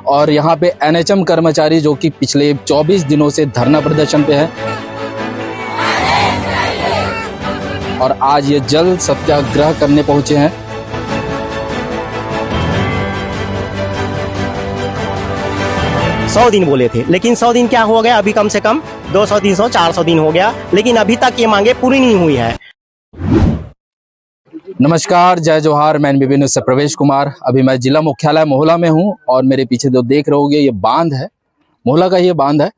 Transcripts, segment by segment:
और यहाँ पे एनएचएम कर्मचारी जो कि पिछले 24 दिनों से धरना प्रदर्शन पे है और आज ये जल सत्याग्रह करने पहुंचे हैं। सौ दिन बोले थे, लेकिन 100 दिन क्या हो गया? अभी कम से कम 200, 300, 400 दिन हो गया, लेकिन अभी तक ये मांगे पूरी नहीं हुई है। नमस्कार, जय जोहार। मैं एनबीबी न्यूज़ से प्रवेश कुमार। अभी मैं जिला मुख्यालय मोहला में हूँ और मेरे पीछे जो देख रहे होगे ये बांध है, मोहला का ये बांध है।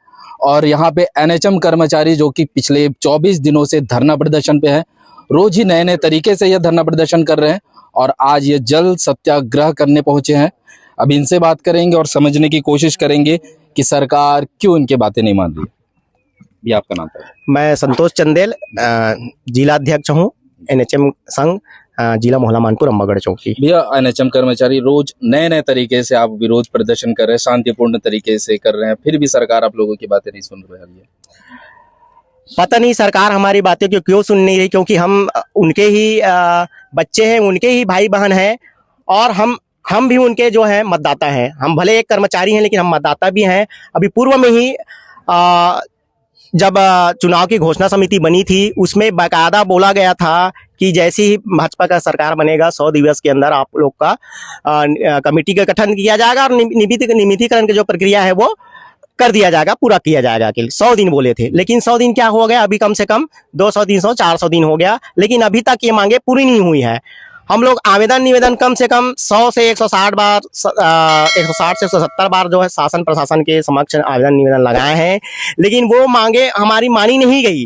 और यहाँ पे एनएचएम कर्मचारी जो कि पिछले 24 दिनों से धरना प्रदर्शन पे है, रोज ही नए नए तरीके से ये धरना प्रदर्शन कर रहे हैं और आज ये जल सत्याग्रह करने पहुंचे हैं। अब इनसे बात करेंगे और समझने की कोशिश करेंगे कि सरकार क्यों इनकी बातें नहीं मान रही। ये आपका नाम है? मैं संतोष चंदेल, जिला अध्यक्ष हूँ एनएचएम संघ, जिला मोहला मानपुर अम्बागढ़ चौकी। भैया, एनएचएम कर्मचारी रोज नए नए तरीके से आप विरोध प्रदर्शन कर रहे हैं, शांतिपूर्ण तरीके से कर रहे हैं, फिर भी सरकार आप लोगों की बातें नहीं सुन रही है। पता नहीं सरकार हमारी बातें क्यों सुन नहीं रही, क्योंकि हम उनके ही बच्चे हैं, उनके ही भाई बहन हैं और हम भी उनके जो है मतदाता हैं। हम भले एक कर्मचारी हैं लेकिन हम मतदाता भी हैं। अभी पूर्व में ही जब चुनाव की घोषणा समिति बनी थी उसमें बाकायदा बोला गया था कि जैसे ही भाजपा का सरकार बनेगा 100 दिवस के अंदर आप लोग का कमेटी का गठन किया जाएगा और नियमितीकरण की जो प्रक्रिया है वो कर दिया जाएगा, पूरा किया जाएगा। कि 100 दिन बोले थे, लेकिन 100 दिन क्या हो गया? अभी कम से कम 200, 300, 400 दिन हो गया, लेकिन अभी तक ये मांगे पूरी नहीं हुई है। हम लोग निवेदन कम से कम 100 से 160 बार 160 से 170 बार जो है शासन प्रशासन के समक्ष आवेदन निवेदन लगाए हैं, लेकिन वो मांगे हमारी मानी नहीं गई।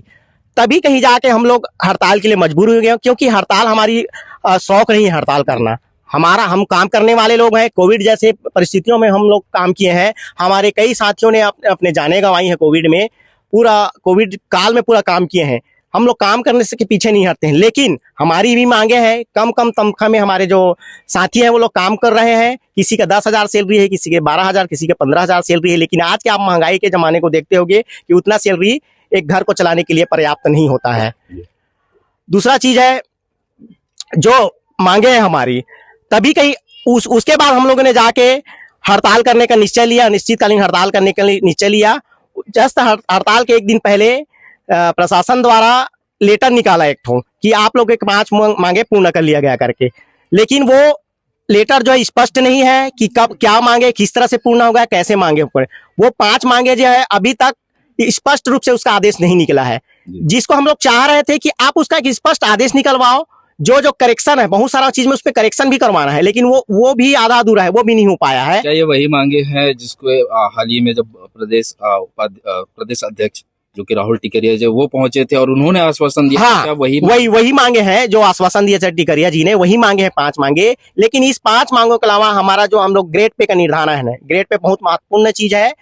तभी कहीं जाके हम लोग हड़ताल के लिए मजबूर हो गए, क्योंकि हड़ताल हमारी शौक नहीं है हड़ताल करना। हम काम करने वाले लोग हैं। कोविड जैसे परिस्थितियों में हम लोग काम किए हैं। हमारे कई साथियों ने अपने जाने गंवाई है कोविड में, पूरा कोविड काल में पूरा काम किए हैं। हम लोग काम करने से के पीछे नहीं हटते हैं, लेकिन हमारी भी मांगे हैं। कम तनख्वाह में हमारे जो साथी हैं वो लोग काम कर रहे हैं। किसी का 10,000 सैलरी है, किसी के 12,000, किसी के 15,000 सैलरी है, लेकिन आज के आप महंगाई के जमाने को देखते होंगे कि उतना सैलरी एक घर को चलाने के लिए पर्याप्त नहीं होता है। दूसरा चीज है जो मांगे हैं हमारी, तभी कहीं उसके बाद हम लोगों ने जाके हड़ताल करने का निश्चय लिया, अनिश्चितकालीन हड़ताल करने का निश्चय लिया। जस्ट हड़ताल के एक दिन पहले प्रशासन द्वारा लेटर निकाला एक ठो कि आप लोग के 5 मांगे पूर्ण कर लिया गया करके, लेकिन वो लेटर जो है स्पष्ट नहीं है कि कब क्या मांगे, किस तरह से पूर्ण होगा, कैसे मांगे ऊपर। वो 5 मांगे जो है अभी तक स्पष्ट रूप से उसका आदेश नहीं निकला है, जिसको हम लोग चाह रहे थे कि आप उसका एक स्पष्ट आदेश निकलवाओ। जो करेक्शन है, बहुत सारा चीज में उस पर करेक्शन भी करवाना है, लेकिन वो भी आधा अधूरा है, वो भी नहीं हो पाया है। क्या ये वही मांगे हैं जिसको हाल ही में जब प्रदेश अध्यक्ष जो कि राहुल टिकरिया जो वो पहुंचे थे और उन्होंने आश्वासन दिया? हाँ, क्या वही मांगे हैं जो आश्वासन दिया टिकरिया जी ने, वही मांगे हैं 5 मांगे। लेकिन इस 5 मांगों के अलावा हमारा जो हम लोग ग्रेड पे का निर्धारण है, ग्रेड पे बहुत महत्वपूर्ण चीज है,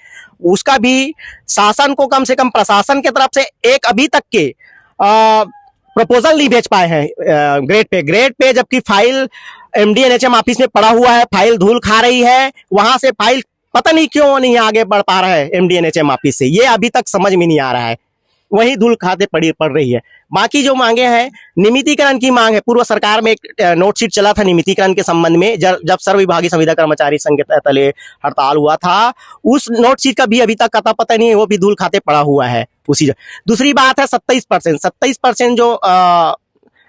उसका भी शासन को कम से कम प्रशासन की तरफ से एक अभी तक के प्रपोजल नहीं भेज पाए हैं ग्रेड पे, जबकि फाइल एमडी एनएचएम ऑफिस में पड़ा हुआ है, फाइल धूल खा रही है, वहां से फाइल पता नहीं क्यों नहीं आगे बढ़ पा रहा है एमडी एनएचएम ऑफिस से, ये अभी तक समझ में नहीं आ रहा है, वही धूल खाते पड़ रही है। बाकी जो मांगे हैं, नियमितीकरण की मांग है। पूर्व सरकार में एक नोटशीट चला था नियमितीकरण के संबंध में, जब सर्वविभागीय संविदा कर्मचारी संघ के तले हड़ताल हुआ था, उस नोटशीट का भी अभी तक अता पता नहीं है, वो भी धूल खाते पड़ा हुआ है उसी। दूसरी बात है 27% जो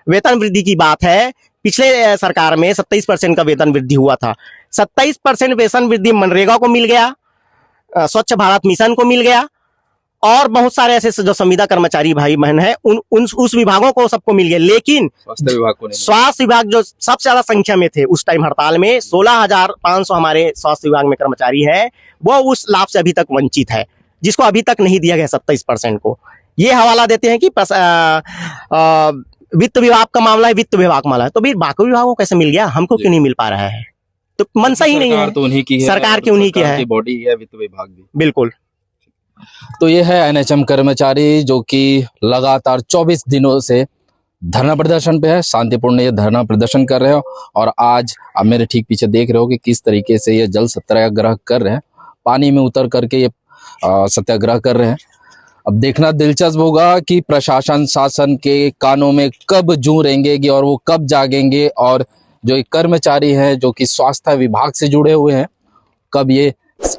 वेतन वृद्धि की बात है, पिछले सरकार में 27% का वेतन वृद्धि हुआ था। 27% वेतन वृद्धि मनरेगा को मिल गया, स्वच्छ भारत मिशन को मिल गया और बहुत सारे ऐसे जो संविदा कर्मचारी भाई बहन है उस विभागों को सबको मिल गया, लेकिन स्वास्थ्य विभाग जो सबसे ज्यादा संख्या में थे उस टाइम हड़ताल में, 16,500 हमारे स्वास्थ्य विभाग में कर्मचारी है, वो उस लाभ से अभी तक वंचित है, जिसको अभी तक नहीं दिया गया 27% को। ये हवाला देते हैं कि वित्त विभाग का मामला है, वित्त विभाग मामला है, तो भी बाकी विभागों को कैसे मिल गया, हमको क्यों नहीं मिल पा रहा है? तो मनसा ही नहीं है, तो उन्हीं की है, सरकार की उन्हीं की है, बॉडी है वित्त विभाग भी। बिल्कुल। तो ये है एनएचएम कर्मचारी जो कि लगातार 24 दिनों से धरना प्रदर्शन पे है, शांतिपूर्ण ये धरना प्रदर्शन कर रहे हो और आज आप मेरे ठीक पीछे देख रहे हो कि किस तरीके से ये जल सत्याग्रह कर रहे हैं, पानी में उतर करके ये सत्याग्रह कर रहे हैं। अब देखना दिलचस्प होगा कि प्रशासन शासन के कानों में कब जूं रेंगेगी और वो कब जागेंगे, और जो कर्मचारी हैं जो कि स्वास्थ्य विभाग से जुड़े हुए हैं, कब ये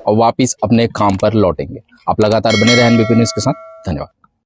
और वापिस अपने काम पर लौटेंगे। आप लगातार बने रहें एनबीपी न्यूज़ के साथ। धन्यवाद।